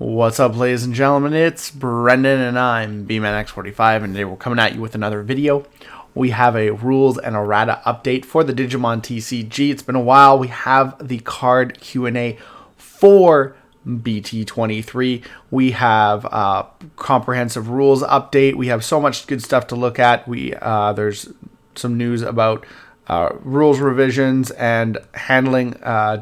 What's up, ladies and gentlemen? It's Brendan and I'm BManX45, and today we're coming at you with another video. We have a rules and errata update for the Digimon TCG. It's been a while. We have the card Q&A for BT23. We have a comprehensive rules update. We have so much good stuff to look at. There's some news about rules revisions and handling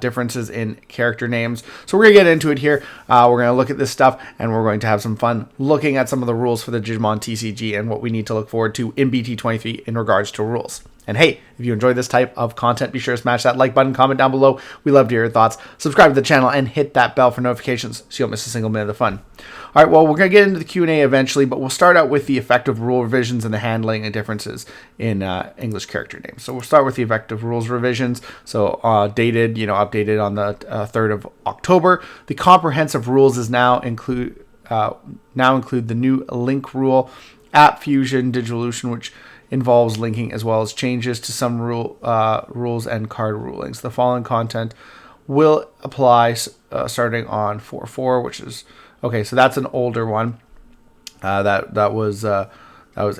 differences in character names. So we're going to get into it here. We're going to look at this stuff, and we're going to have some fun looking at some of the rules for the Digimon TCG and what we need to look forward to in BT23 in regards to rules. And hey, if you enjoy this type of content, be sure to smash that like button, comment down below. We love to hear your thoughts. Subscribe to the channel and hit that bell for notifications so you don't miss a single minute of the fun. All right, well, we're going to get into the Q&A eventually, but we'll start out with the effective rule revisions and the handling and differences in English character names. So we'll start with the effective rules revisions. So updated on the 3rd of October. The comprehensive rules is now include the new link rule, app fusion, Digivolution, which involves linking, as well as changes to some rules and card rulings. The following content will apply starting on 4/4, which is okay. So that's an older one. That was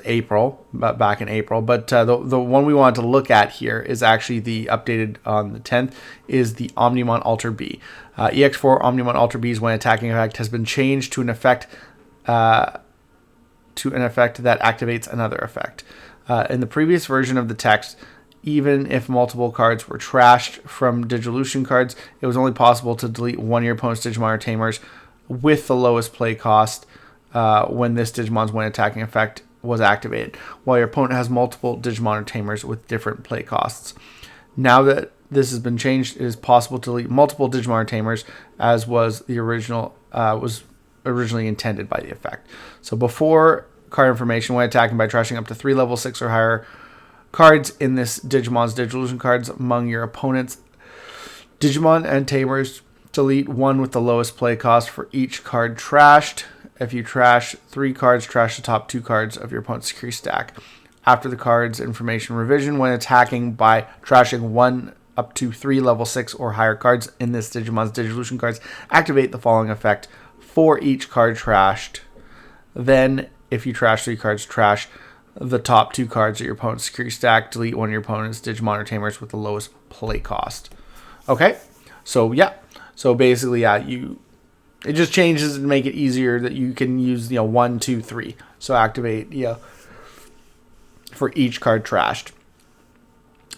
April, back in April. But the one we wanted to look at here is actually the updated on the 10th is the Omnimon Alter B. EX4 Omnimon Alter B's when attacking effect has been changed to an effect that activates another effect. In the previous version of the text, even if multiple cards were trashed from Digivolution cards, it was only possible to delete one of your opponent's Digimon or Tamers with the lowest play cost when this Digimon's when attacking effect was activated, while your opponent has multiple Digimon or Tamers with different play costs. Now that this has been changed, it is possible to delete multiple Digimon or Tamers, as was originally intended by the effect. So before, card information when attacking by trashing up to 3 level 6 or higher cards in this Digimon's Digivolution cards among your opponent's Digimon and Tamers. Delete one with the lowest play cost for each card trashed. If you trash 3 cards, trash the top 2 cards of your opponent's security stack. After the card's information revision, when attacking by trashing 1 up to 3 level 6 or higher cards in this Digimon's Digivolution cards, activate the following effect for each card trashed. Then, if you trash 3 cards, trash the top 2 cards of your opponent's security stack. Delete one of your opponent's Digimon or Tamers with the lowest play cost. Okay, so yeah. So basically, it just changes to make it easier that you can use 1, 2, 3. So activate for each card trashed.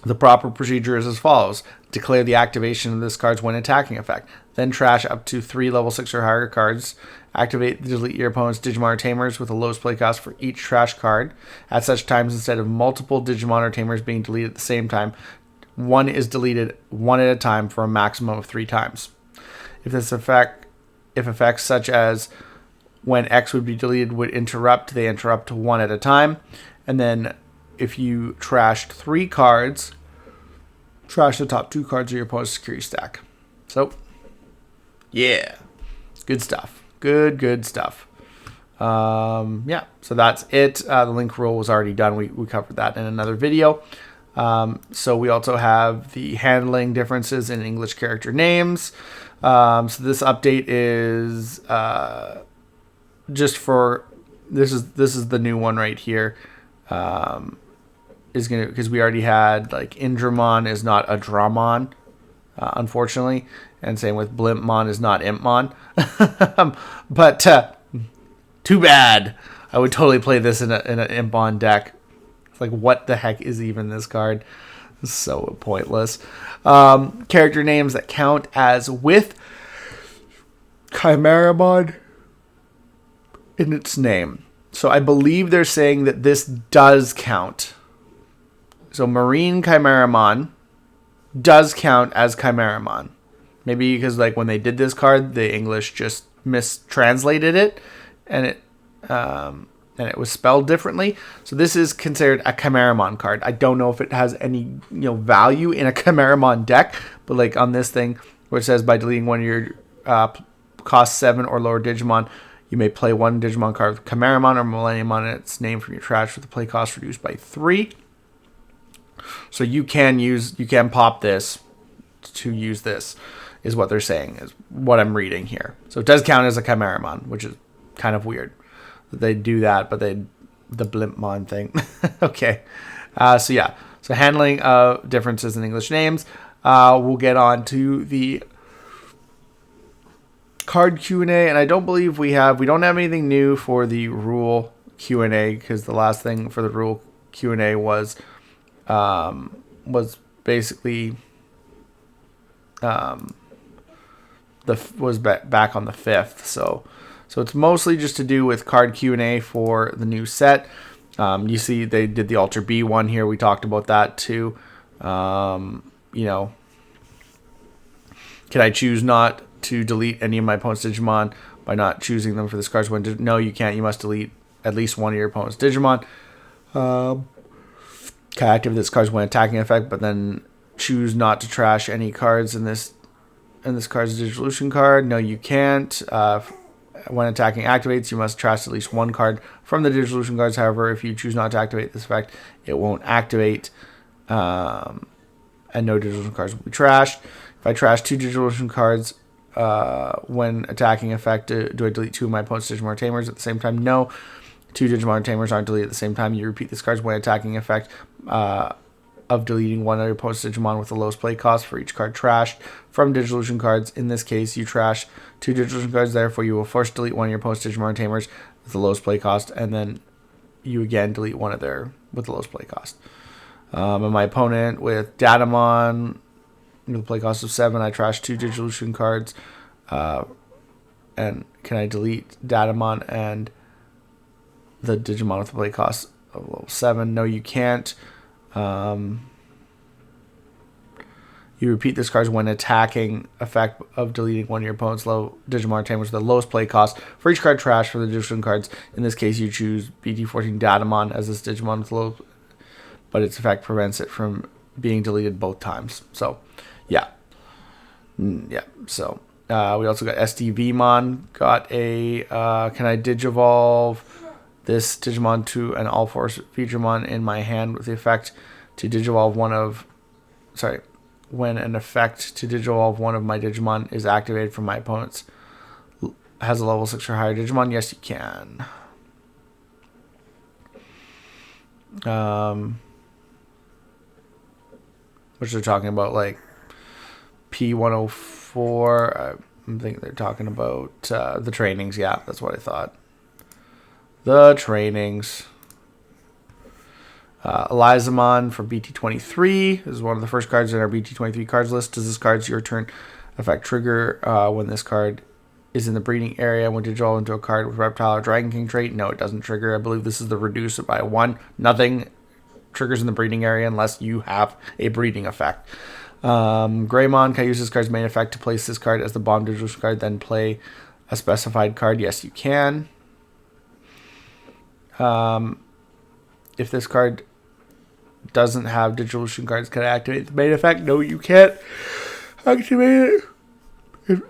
The proper procedure is as follows. Declare the activation of this card's when attacking effect. Then trash up to 3 level 6 or higher cards. Activate delete your opponent's Digimon or Tamers with the lowest play cost for each trash card. At such times, instead of multiple Digimon or Tamers being deleted at the same time, one is deleted one at a time for a maximum of 3 times. If effects such as when X would be deleted would interrupt, they interrupt one at a time. And then if you trashed 3 cards, trash the top 2 cards of your opponent's security stack. So, yeah, good stuff. Good stuff. Yeah, so that's it. The link rule was already done. We covered that in another video. So we also have the handling differences in English character names. So this update is just for this is the new one right here. Is gonna, because we already had like Indramon is not a Dramon, unfortunately, and same with Blimpmon is not Impmon. But too bad. I would totally play this in an Impmon deck. It's like, what the heck is even this card? It's so pointless. Character names that count as with Chimeramon in its name. So I believe they're saying that this does count. So Marine Chimeramon does count as Chimeramon. Maybe because like when they did this card, the English just mistranslated it, and it was spelled differently. So this is considered a Chimeramon card. I don't know if it has any value in a Chimeramon deck, but like on this thing where it says by deleting one of your cost 7 or lower Digimon, you may play one Digimon card with Chimeramon or Millennium on its name from your trash with the play cost reduced by 3. So you can pop this to use this. is what they're saying, is what I'm reading here. So it does count as a Chimeramon, which is kind of weird that they do that, but the Blimpmon thing. Okay. So yeah. So handling of differences in English names. We'll get on to the card Q&A, and I don't believe we don't have anything new for the rule Q&A, because the last thing for the rule Q&A was basically back on the 5th. So it's mostly just to do with card Q&A for the new set. You see they did the Ultra B one here. We talked about that too. You know, can I choose not to delete any of my opponent's Digimon by not choosing them for this card's win? No, you can't. You must delete at least one of your opponent's Digimon. Can I activate this card's when attacking effect, but then choose not to trash any cards in this card's Digivolution card? No, you can't. When attacking activates, you must trash at least one card from the Digivolution cards. However, if you choose not to activate this effect, it won't activate, and no Digivolution cards will be trashed. If I trash 2 Digivolution cards when attacking effect, do I delete 2 of my opponent's Digimon Tamers at the same time? No. 2 Digimon Tamers aren't deleted at the same time. You repeat this card's when attacking effect of deleting one of your opponent's Digimon with the lowest play cost for each card trashed from Digivolution cards. In this case, you trash 2 Digivolution cards, therefore you will first delete one of your opponent's Digimon Tamers with the lowest play cost, and then you again delete one of their with the lowest play cost. And my opponent with Datamon with a play cost of 7, I trash 2 Digivolution cards. And can I delete Datamon and the Digimon with the play cost of level 7? No, you can't. You repeat this card when attacking effect of deleting one of your opponent's low Digimon Tamers with the lowest play cost for each card trash for the Digivolution cards. In this case, you choose BT23 Datamon as this Digimon with low, but its effect prevents it from being deleted both times. So, yeah. So, we also got SDVmon. Got a, can I Digivolve this Digimon to an All-Force Featuremon in my hand with the effect to Digivolve when an effect to Digivolve one of my Digimon is activated from my opponent's has a level 6 or higher Digimon? Yes, you can. Which they're talking about, like P104. I think they're talking about the trainings. Yeah, that's what I thought. The trainings. Elizamon for BT23 is one of the first cards in our BT23 cards list. Does this card's your turn effect trigger when this card is in the breeding area? When Digivolve into a card with Reptile or Dragon King trait? No, it doesn't trigger. I believe this is the reduce it by 1. Nothing triggers in the breeding area unless you have a breeding effect. Greymon, can I use this card's main effect to place this card as the bomb Digivolution card, then play a specified card? Yes, you can. If this card doesn't have Digivolution cards, can I activate the main effect? No, you can't activate it.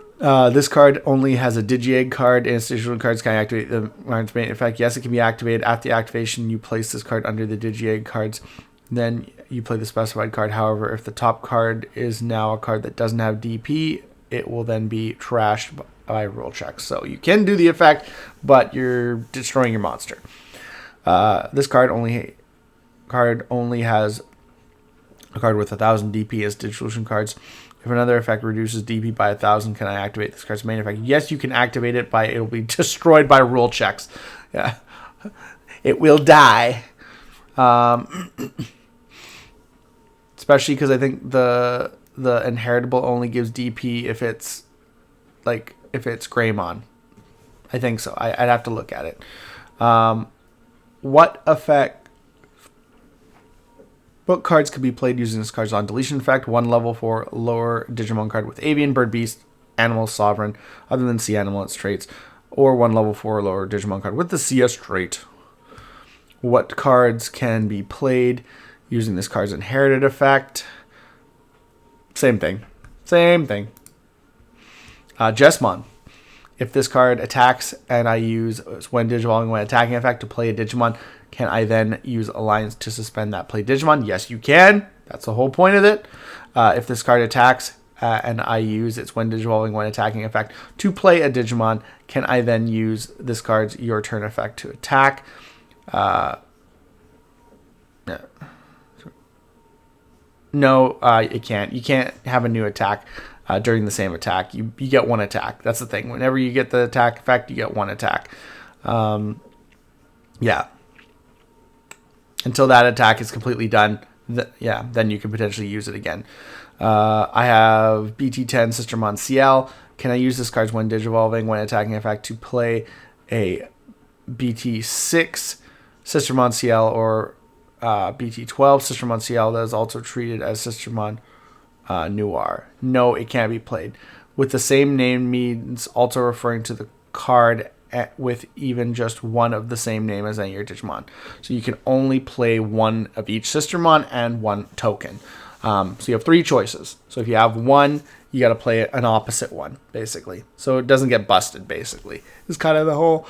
This card only has a Digi-Egg card and its Digivolution cards. Can I activate the main effect? Yes, it can be activated. At the activation, you place this card under the Digi-Egg cards. Then you play the specified card. However, if the top card is now a card that doesn't have DP, it will then be trashed by rule checks. So you can do the effect, but you're destroying your monster. This card only has a card with 1,000 DP as Digivolution cards. If another effect reduces DP by 1,000, can I activate this card's main effect? Yes, you can activate it by it'll be destroyed by rule checks. Yeah, it will die. Especially because I think the inheritable only gives DP if it's Greymon. I think so. I'd have to look at it. What cards could be played using this card's on deletion effect? 1 level 4 lower Digimon card with Avian, Bird Beast, Animal, Sovereign, other than Sea Animal, its traits, or 1 level 4 lower Digimon card with the CS trait. What cards can be played using this card's inherited effect? Same thing. Jesmon. If this card attacks and I use when Digivolving when attacking effect to play a Digimon, can I then use Alliance to suspend that play Digimon? Yes, you can. That's the whole point of it. If this card attacks and I use its when digivolving, when attacking effect to play a Digimon, can I then use this card's your turn effect to attack? No, it can't. You can't have a new attack during the same attack. You get one attack. That's the thing. Whenever you get the attack effect, you get one attack. Yeah. Until that attack is completely done, then you can potentially use it again. I have BT10 Sistermon CL. Can I use this card's when digivolving, when attacking effect to play a BT6 Sistermon CL or BT12 Sistermon CL that is also treated as Sistermon Noir? No, it can't be played. With the same name means also referring to the card with even just one of the same name as any of your Digimon. So you can only play one of each Sistermon and one token. So you have 3 choices. So if you have one, you got to play an opposite one, basically. So it doesn't get busted, basically. It's kind of the whole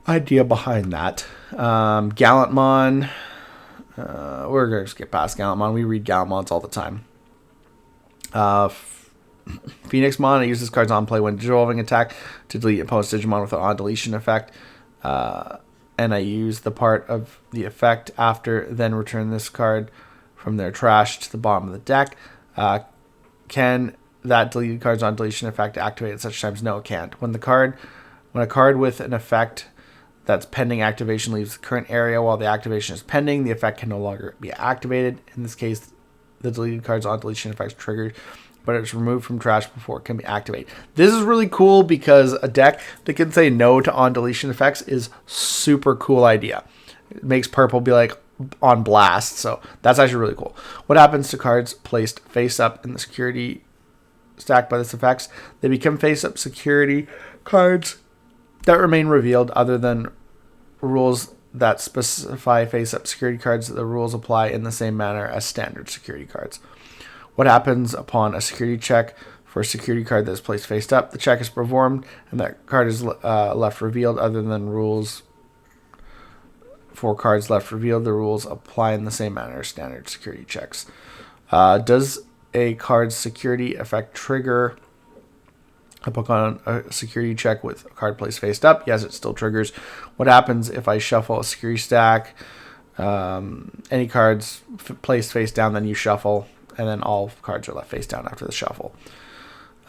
idea behind that. Gallantmon. We're going to skip past Gallantmon. We read Gallantmons all the time. Phoenixmon. I use this card's on play when digivolving attack to delete opponent's Digimon with an on deletion effect. And I use the part of the effect after, then return this card from their trash to the bottom of the deck. Can that deleted card's on deletion effect activate at such times? No, it can't. When a card with an effect that's pending activation leaves the current area while the activation is pending, the effect can no longer be activated. In this case, the deleted card's on deletion effect is triggered, but it's removed from trash before it can be activated. This is really cool because a deck that can say no to on deletion effects is super cool idea. It makes purple be like on blast, so that's actually really cool. What happens to cards placed face up in the security stack by this effects? They become face up security cards that remain revealed other than rules that specify face up security cards. The rules apply in the same manner as standard security cards. What happens upon a security check for a security card that is placed face up? The check is performed and that card is left revealed other than rules for cards left revealed. The rules apply in the same manner as standard security checks. Does a card's security effect trigger upon a security check with a card placed face up? Yes, it still triggers. What happens if I shuffle a security stack? Any cards placed face down, then you shuffle, and then all cards are left face down after the shuffle.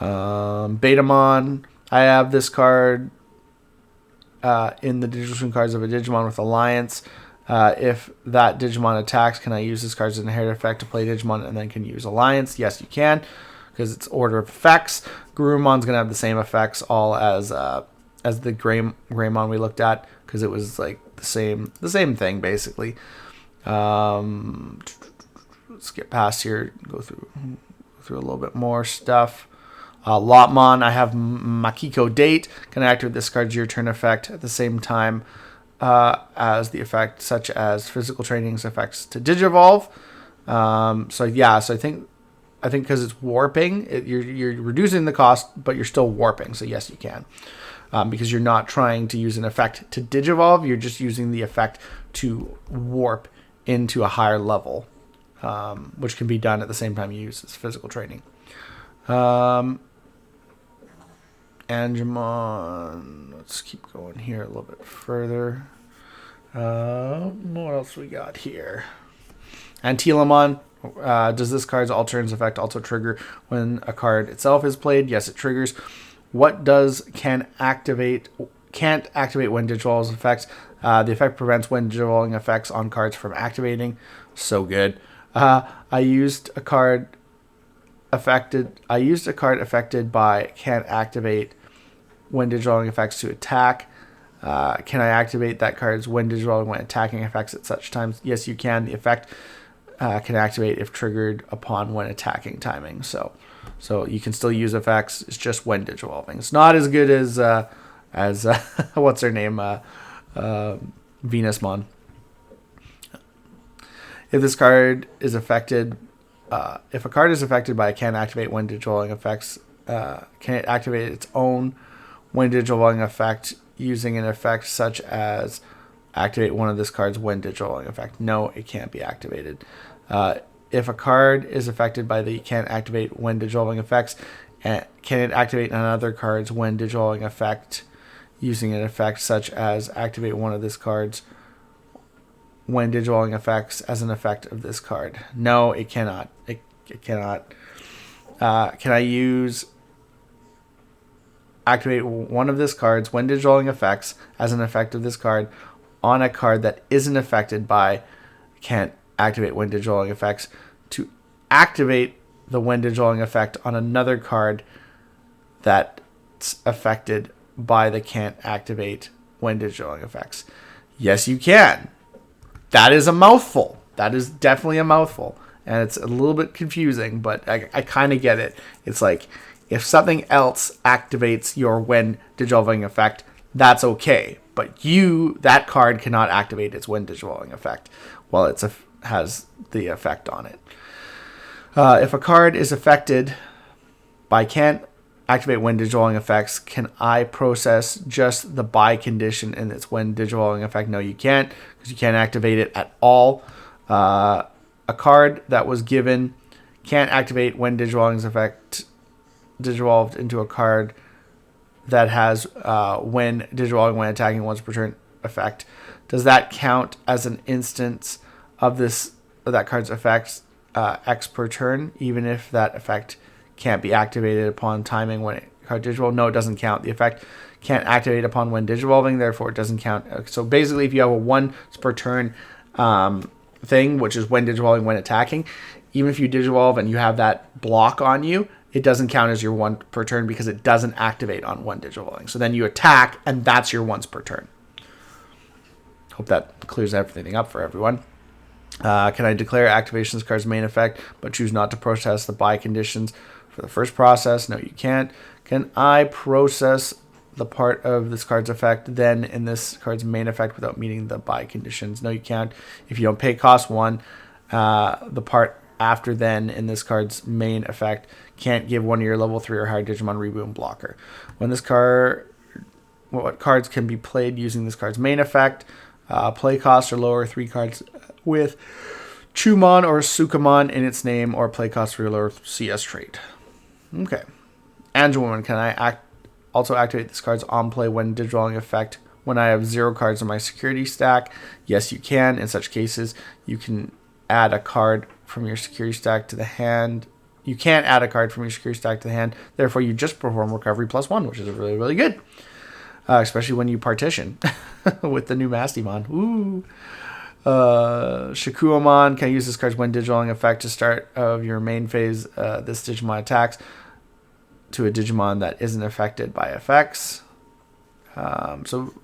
Betamon. I have this card in the Digimon cards of a Digimon with Alliance. If that Digimon attacks, can I use this card's inherit effect to play Digimon and then can use Alliance? Yes, you can, because it's order of effects. Gurumon's going to have the same effects all as the Greymon we looked at, because it was like the same thing, basically. Let's get past here, go through a little bit more stuff. Lotmon, I have Makiko Date. Can I activate this card's your turn effect at the same time as the effect, such as physical training's effects to Digivolve? So I think because it's warping, you're reducing the cost, but you're still warping. So yes, you can, because you're not trying to use an effect to Digivolve. You're just using the effect to warp into a higher level, which can be done at the same time you use this physical training. Angemon. Let's keep going here a little bit further. What else we got here? Antilamon. Does this card's alternative effect also trigger when a card itself is played? Yes, it triggers. What can't activate when Digivolving effects? The effect prevents when Digivolving effects on cards from activating. So good. I used a card affected by can't activate when Digivolving effects to attack. Can I activate that card's when Digivolving when attacking effects at such times? Yes, you can. The effect can activate if triggered upon when attacking timing. So you can still use effects. It's just when Digivolving. It's not as good as what's her name, Venusmon. If this card is affected, if a card is affected by a can't activate when Digivolving effects, can it activate its own when Digivolving effect using an effect such as activate one of this card's when Digivolving effect? No, it can't be activated. If a card is affected by the can't activate when dissolving effects, can it activate another card's when dissolving effect using an effect such as activate one of this card's when dissolving effects as an effect of this card? No, it cannot. It cannot. Can I use activate one of this card's when dissolving effects as an effect of this card on a card that isn't affected by can't activate when dissolving effects to activate the when dissolving effect on another card that's affected by the can't activate when dissolving effects? Yes, you can. That is a mouthful. That is definitely a mouthful. And it's a little bit confusing, but I kind of get it. It's like, if something else activates your when dissolving effect, that's okay. But that card cannot activate its when dissolving effect while it has the effect on it. If a card is affected by can't activate when dissolving effects, can I process just the buy condition in its when dissolving effect? No, you can't, because you can't activate it at all. A card that was given can't activate when dissolving effect dissolved into a card that has when dissolving when attacking once per turn effect. Does that count as an instance of that card's effects X per turn, even if that effect can't be activated upon timing when card dissolves? No, it doesn't count. The effect can't activate upon when dissolving, therefore it doesn't count. So basically, if you have a once per turn thing, which is when dissolving when attacking, even if you dissolve and you have that block on you, it doesn't count as your one per turn because it doesn't activate on one dissolving. So then you attack, and that's your once per turn. Hope that clears everything up for everyone. Can I declare activations card's main effect, but choose not to process the buy conditions for the first process? No, you can't. Can I process the part of this card's effect then in this card's main effect without meeting the buy conditions? No, you can't. If you don't pay cost 1, the part after then in this card's main effect can't give one of your level 3 or higher Digimon reboot blocker. What cards can be played using this card's main effect? Play cost or lower 3 cards with Chumon or Sukamon in its name, or play cost for your lower CS trait. Okay. Angelwoman, can I also activate this card's on play when dissolving effect when I have 0 cards in my security stack? Yes, you can. In such cases, you can add a card from your security stack to the hand. You can't add a card from your security stack to the hand. Therefore, you just perform recovery +1, which is really, really good. Especially when you partition with the new Mastimon. Ooh. Shikuamon, can I use this card's when dissolving effect to start of your main phase? This Digimon attacks to a Digimon that isn't affected by effects. You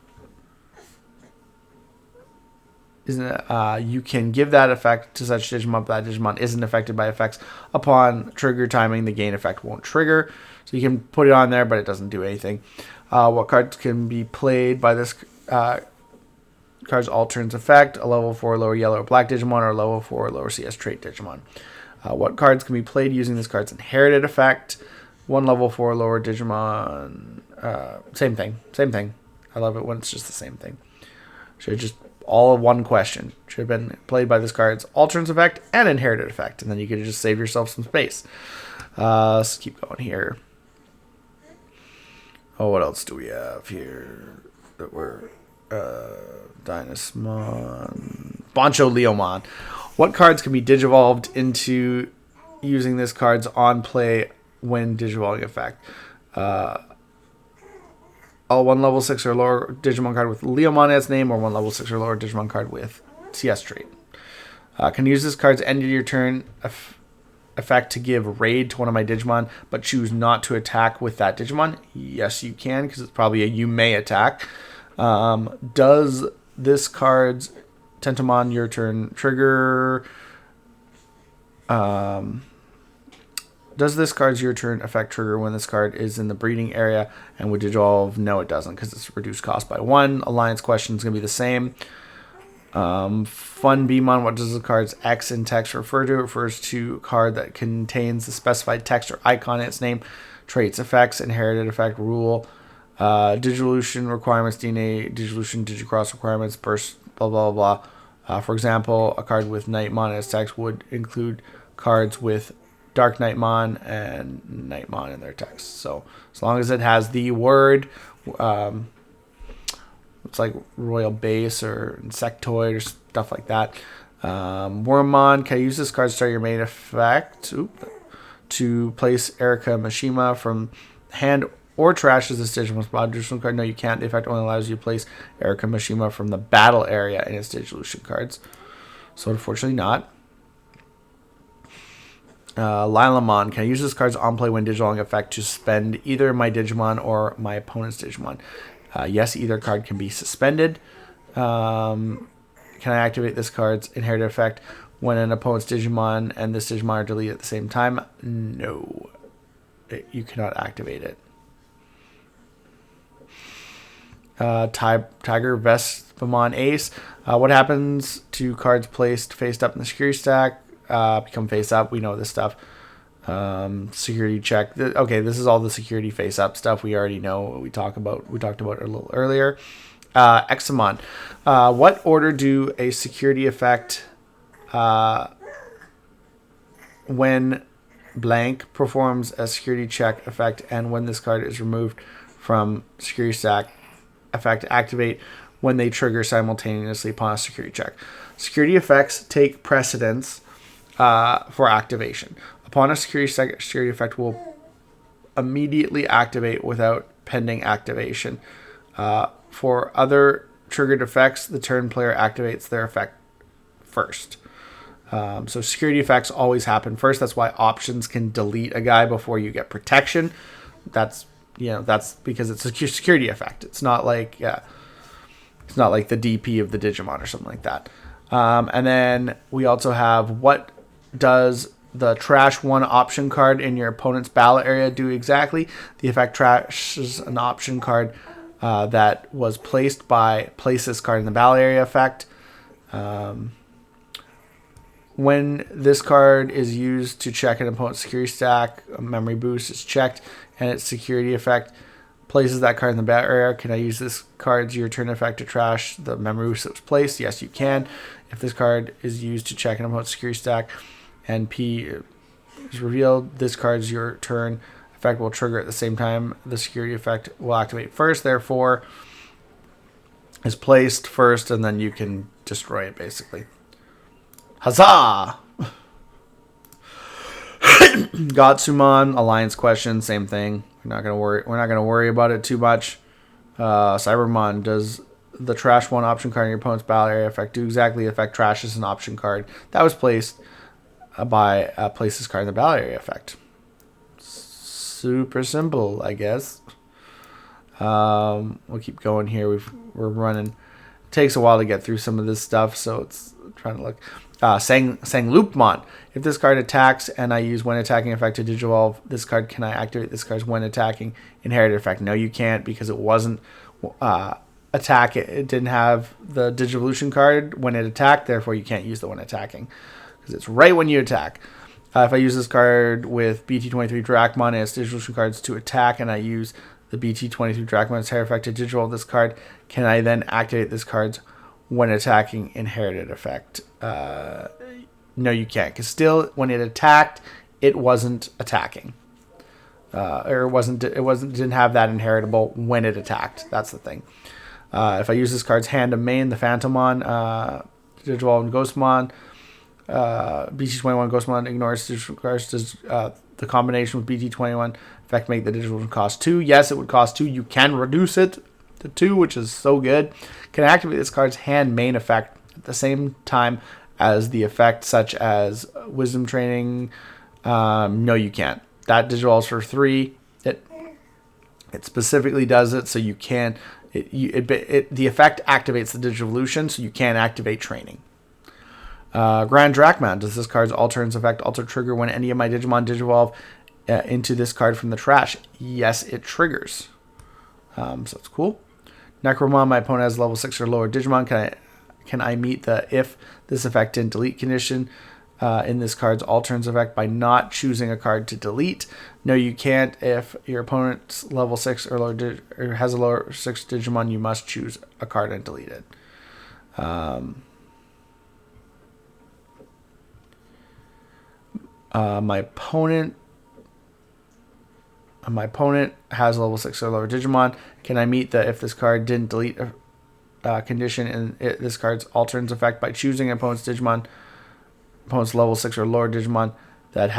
can give that effect to such Digimon, but that Digimon isn't affected by effects. Upon trigger timing, the gain effect won't trigger. So you can put it on there, but it doesn't do anything. What cards can be played by this card's alternates effect? A level 4 lower yellow or black Digimon, or a level 4 lower CS trait Digimon. What cards can be played using this card's inherited effect? 1 level 4 lower Digimon. Same thing. I love it when it's just the same thing. Should just all one question. Should have been played by this card's alternates effect and inherited effect, and then you could just save yourself some space. Let's keep going here. Oh, what else do we have here that we're Dynasmon, Boncho Leomon. What cards can be digivolved into using this card's on play when digivolving effect? All 1 level 6 or lower Digimon card with Leomon as name, or 1 level 6 or lower Digimon card with CS trait. Can use this card's end of your turn effect to give raid to one of my Digimon, but choose not to attack with that Digimon? Yes, you can, because it's probably a you may attack. Does this card's Tentomon your turn trigger? Does this card's your turn effect trigger when this card is in the breeding area and would dissolve? No, it doesn't, because it's reduced cost by 1. Alliance question is going to be the same. Fun Beamon, what does the card's X in text refer to? It refers to a card that contains the specified text or icon in its name, traits, effects, inherited effect, rule, Digivolution requirements, DNA, Digivolution, Digicross requirements, burst, blah, blah, blah. For example, a card with Nightmon in its text would include cards with Dark Nightmon and Nightmon in their text. So as long as it has the word, it's like Royal Base or Insectoid or stuff like that. Wormmon, can I use this card to start your main effect? To place Erika Mishima from hand or trash as this Digimon's additional card? No, you can't. The effect only allows you to place Erika Mishima from the battle area in its Digivolution cards. So unfortunately not. Lilamon, can I use this card's on play when Digivolving effect to suspend either my Digimon or my opponent's Digimon? Yes, either card can be suspended. Can I activate this card's inherited effect when an opponent's Digimon and this Digimon are deleted at the same time? No. You cannot activate it. Tiger Vespamon Ace. What happens to cards placed face up in the security stack? Become face up. We know this stuff. Security check. Okay, this is all the security face up stuff we already know. We talked about it a little earlier. Examon. What order do a security effect when blank performs a security check effect and when this card is removed from security stack effect activate when they trigger simultaneously upon a security check? Security effects take precedence for activation. Upon a security effect will immediately activate without pending activation. For other triggered effects, the turn player activates their effect first. So security effects always happen first. That's why options can delete a guy before you get protection. That's because it's a security effect. It's not like the DP of the Digimon or something like that. And then we also have, what does the trash one option card in your opponent's ballot area do exactly? The effect trashes an option card that was placed by place this card in the ballot area effect. When this card is used to check an opponent's security stack, a memory boost is checked, and its security effect places that card in the ballot area. Can I use this card's your turn effect to trash the memory boost that was placed? Yes, you can. If this card is used to check an opponent's security stack and P is revealed, this card's your turn effect will trigger at the same time. The security effect will activate first, therefore is placed first, and then you can destroy it basically. Huzzah! Gotsumon, alliance question, same thing. We're not gonna worry about it too much. Cybermon, does the trash one option card in your opponent's battle area effect do exactly the effect trashes an option card that was placed by place this card in the battle area effect? Super simple, I guess. We'll keep going here. We're running. It takes a while to get through some of this stuff, so it's trying to look. Sangloopmon. If this card attacks and I use when attacking effect to Digivolve this card, can I activate this card's when attacking inherited effect? No, you can't, because it wasn't attack. It didn't have the Digivolution card when it attacked, therefore you can't use the when attacking, because it's right when you attack. If I use this card with BT23 Drachmon and its Digivolution cards to attack, and I use the BT23 Drachmon's hair effect to Digivolve this card, can I then activate this card's when attacking inherited effect? No, you can't, because still when it attacked, it wasn't attacking, or didn't have that inheritable when it attacked. That's the thing. If I use this card's hand of main, the Phantomon, Digivolve and Ghostmon, BT21 Ghostmon ignores digital cards. Does the combination with BT21 effect make the digital cost 2? Yes, it would cost 2. You can reduce it to 2, which is so good. Can I activate this card's hand main effect at the same time as the effect, such as Wisdom Training? No, you can't. That Digivolves for 3. It specifically does it, so you can. The effect activates the Digivolution, so you can't activate Training. Grand Drachman. Does this card's all turns effect also trigger when any of my Digimon Digivolve into this card from the trash? Yes, it triggers. So it's cool. Necromon, my opponent has level 6 or lower Digimon. Can I meet the if this effect didn't delete condition in this card's all turns effect by not choosing a card to delete? No, you can't. If your opponent's level 6 or lower or has a lower 6 Digimon, you must choose a card and delete it. My opponent has a level 6 or lower Digimon. Can I meet the if this card didn't delete a condition in this card's alternate effect by choosing opponent's level 6 or lower Digimon that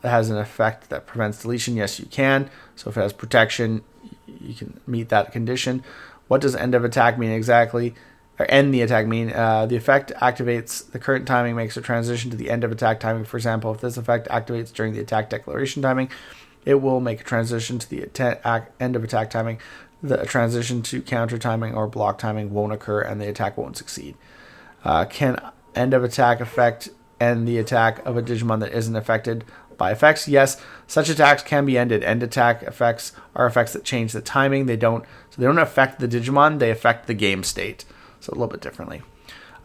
has an effect that prevents deletion? Yes, you can. So if it has protection, you can meet that condition. What does end of attack mean exactly? Or end the attack mean? The effect activates the current timing, makes a transition to the end of attack timing. For example, if this effect activates during the attack declaration timing, it will make a transition to the end of attack timing. The transition to counter timing or block timing won't occur, and the attack won't succeed. Can end of attack effect end the attack of a Digimon that isn't affected by effects? Yes, such attacks can be ended. End attack effects are effects that change the timing. They don't affect the Digimon. They affect the game state. So a little bit differently.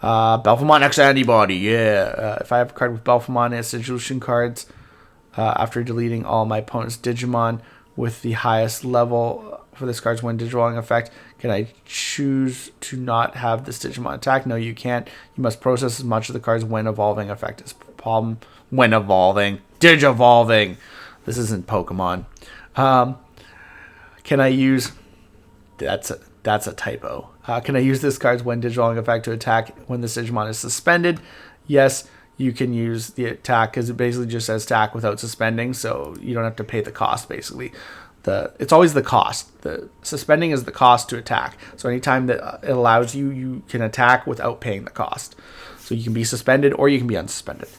Belphemon X Antibody. Yeah. If I have a card with Belphemon as Digivolution cards, after deleting all my opponent's Digimon with the highest level for this card's when Digivolving effect, can I choose to not have this Digimon attack? No, you can't. You must process as much of the card's when evolving effect as problem. When evolving. Digivolving. This isn't Pokemon. Can I use... That's a typo. Can I use this card's when Digivolving effect to attack when this Digimon is suspended? Yes, you can use the attack because it basically just says attack without suspending, so you don't have to pay the cost, basically. It's always the cost. The suspending is the cost to attack. So anytime that it allows you, you can attack without paying the cost. So you can be suspended or you can be unsuspended.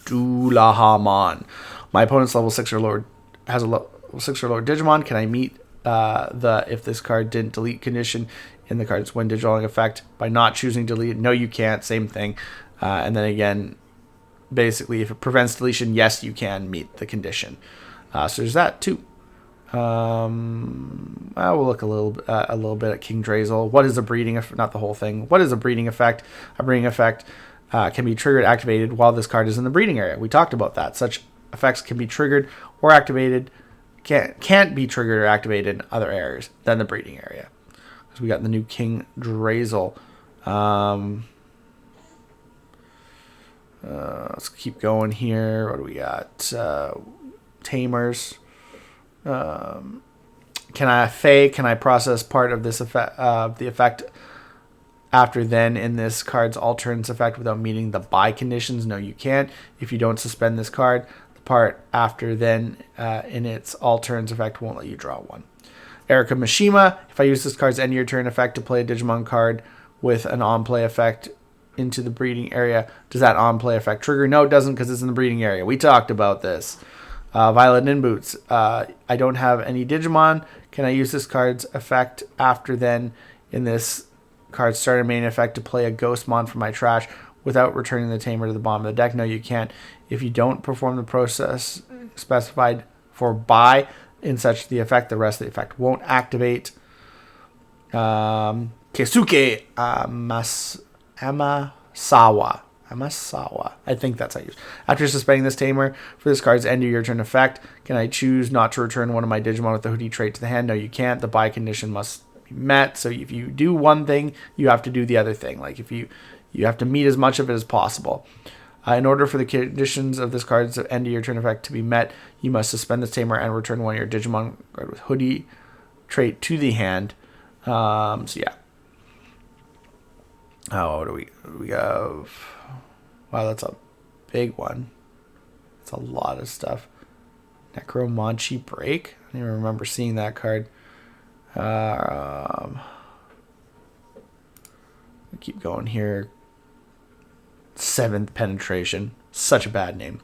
Dulahamon. My opponent's level 6 or lower has a level 6 or lower Digimon. Can I meet if this card didn't delete condition in the card's when Digivolving effect by not choosing delete? No, you can't. Same thing. And then again, basically, if it prevents deletion, yes, you can meet the condition. So there's that too. We'll look a little bit at King Drazel. What is a breeding effect? Not the whole thing. What is a breeding effect? A breeding effect can be triggered, activated while this card is in the breeding area. We talked about that. Such effects can be triggered or activated. Can't be triggered or activated in other areas than the breeding area. So we got the new King Drazel. Let's keep going here. What do we got? Tamers. Can I process part of this effect, the effect after then in this card's alternate effect without meeting the buy conditions? No, you can't. If you don't suspend this card, the part after then in its alternate effect won't let you draw one. Erika Mishima. If I use this card's end of your turn effect to play a Digimon card with an on-play effect into the breeding area, does that on-play effect trigger? No, it doesn't because it's in the breeding area. We talked about this. Violet Ninboots. I don't have any Digimon. Can I use this card's effect after then in this card's starter main effect to play a Ghostmon from my trash without returning the Tamer to the bottom of the deck? No, you can't. If you don't perform the process specified for buy in such the effect, the rest of the effect won't activate. Keisuke Amasawa. I think that's how you use. After suspending this Tamer for this card's end of your turn effect, can I choose not to return one of my Digimon with the hoodie trait to the hand? No, you can't. The buy condition must be met. So if you do one thing, you have to do the other thing. Like if you have to meet as much of it as possible. In order for the conditions of this card's end of your turn effect to be met, you must suspend this Tamer and return one of your Digimon card with hoodie trait to the hand. So yeah. What do we have? Wow, that's a big one. That's a lot of stuff. Necromancy Break? I don't even remember seeing that card. Keep going here. 7th Penetration. Such a bad name.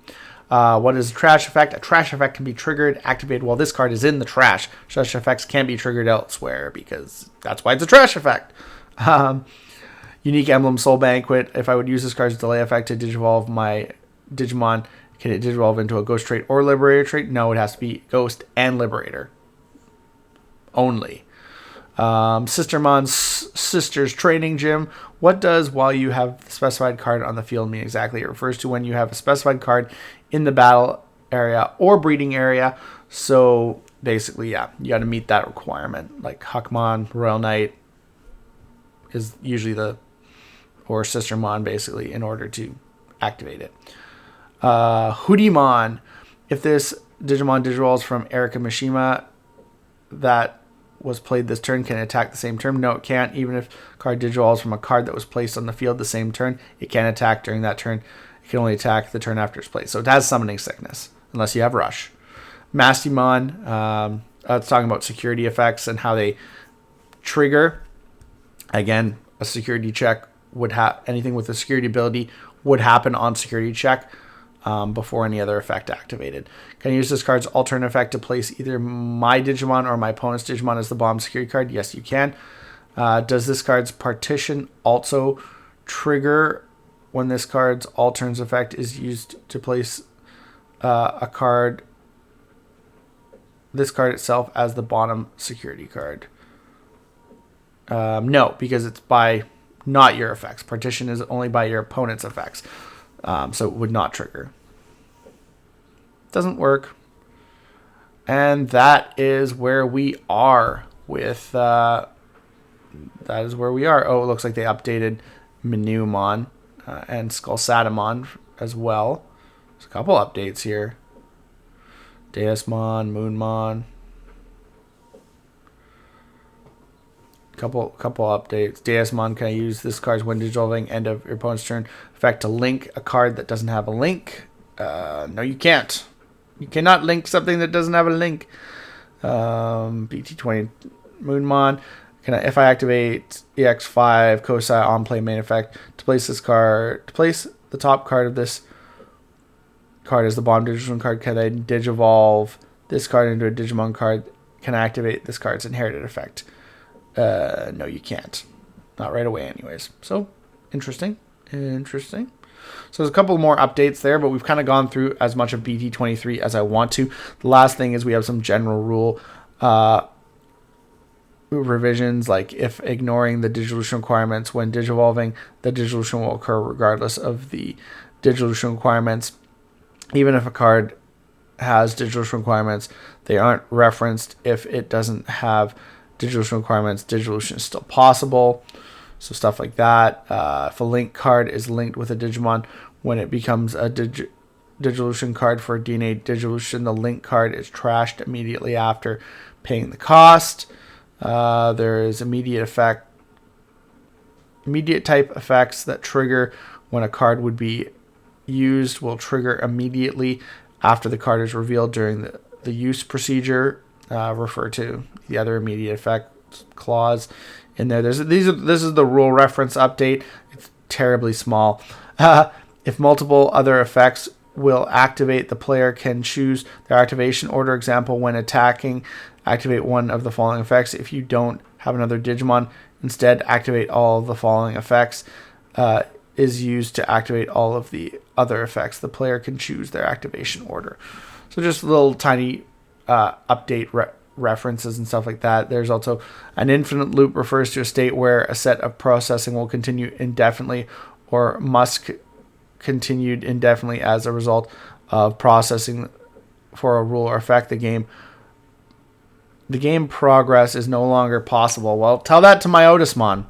What is a trash effect? A trash effect can be triggered, activated while this card is in the trash. Such effects can't be triggered elsewhere because that's why it's a trash effect. Unique Emblem Soul Banquet. If I would use this card's delay effect to digivolve my Digimon, can it digivolve into a Ghost trait or Liberator trait? No, it has to be Ghost and Liberator. Only. Sistermon's Sister's Training Gym. What does while you have the specified card on the field mean exactly? It refers to when you have a specified card in the battle area or breeding area. So basically, yeah, you got to meet that requirement. Like Huckmon, Royal Knight is usually or Sistermon basically in order to activate it. Hoodimon. If this Digimon Digivolves from Erika Mishima that was played this turn, can attack the same turn? No, it can't. Even if card Digivolves from a card that was placed on the field the same turn, it can't attack during that turn. It can only attack the turn after it's played. So it has Summoning Sickness, unless you have Rush. Mastimon, it's talking about security effects and how they trigger. Again, a security check would have anything with a security ability would happen on security check before any other effect activated. Can I use this card's alternate effect to place either my Digimon or my opponent's Digimon as the bomb security card? Yes, you can. Does this card's partition also trigger when this card's alternate effect is used to place a card, this card itself, as the bottom security card? No, because it's by not your effects. Partition is only by your opponent's effects. So it would not trigger. Doesn't work. And that is where we are with... that is where we are. Oh, it looks like they updated Minumon and Skullsatamon as well. There's a couple updates here. Deusmon, Moonmon. Couple updates. Deusmon, can I use this card's when digivolving end of your opponent's turn effect to link a card that doesn't have a link? No, you can't. You cannot link something that doesn't have a link. BT23 Moonmon. If I activate EX5 Kosai on play main effect to place this card, to place the top card of this card as the bottom Digimon card, can I digivolve this card into a Digimon card? Can I activate this card's inherited effect? No, you can't. Not right away anyways. So, interesting. So there's a couple more updates there, but we've kind of gone through as much of BT23 as I want to. The last thing is we have some general rule revisions, like if ignoring the Digillusion requirements when digivolving, the Digillusion will occur regardless of the Digillusion requirements. Even if a card has Digillusion requirements, they aren't referenced. If it doesn't have Digillusion requirements, Digillusion is still possible. So stuff like that. If a link card is linked with a Digimon, when it becomes a Digillusion card for DNA Digillusion, the link card is trashed immediately after paying the cost. There is immediate type effects that trigger when a card would be used will trigger immediately after the card is revealed during the use procedure. Refer to the other immediate effect clause in there. This is the rule reference update. It's terribly small. If multiple other effects will activate, the player can choose their activation order. Example, when attacking, activate one of the following effects. If you don't have another Digimon, instead activate all of the following effects. Is used to activate all of the other effects. The player can choose their activation order. So just little tiny update references and stuff like that. There's also an infinite loop, refers to a state where a set of processing will continue indefinitely or must continued indefinitely as a result of processing for a rule or effect. The game progress is no longer possible. Well, tell that to my Otismon.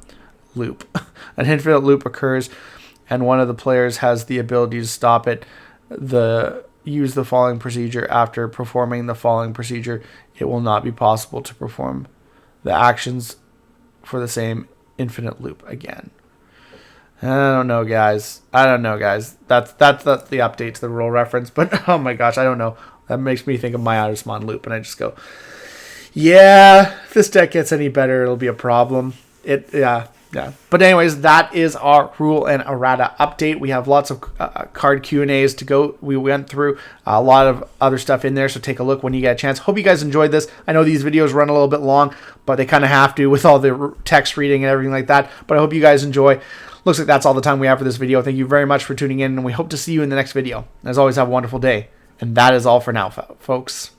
Loop. An infinite loop occurs and one of the players has the ability to stop it. Use the following procedure. After performing the following procedure, it will not be possible to perform the actions for the same infinite loop again. I don't know, guys. That's the update to the rule reference. But oh my gosh, I don't know. That makes me think of my Otismon loop, and I just go, yeah, if this deck gets any better, it'll be a problem. Yeah. But anyways, that is our rule and errata update. We have lots of card Q&As to go. We went through a lot of other stuff in there, so take a look when you get a chance. Hope you guys enjoyed this. I know these videos run a little bit long, but they kind of have to with all the text reading and everything like that. But I hope you guys enjoy. Looks like that's all the time we have for this video. Thank you very much for tuning in, and we hope to see you in the next video. As always, have a wonderful day. And that is all for now, folks.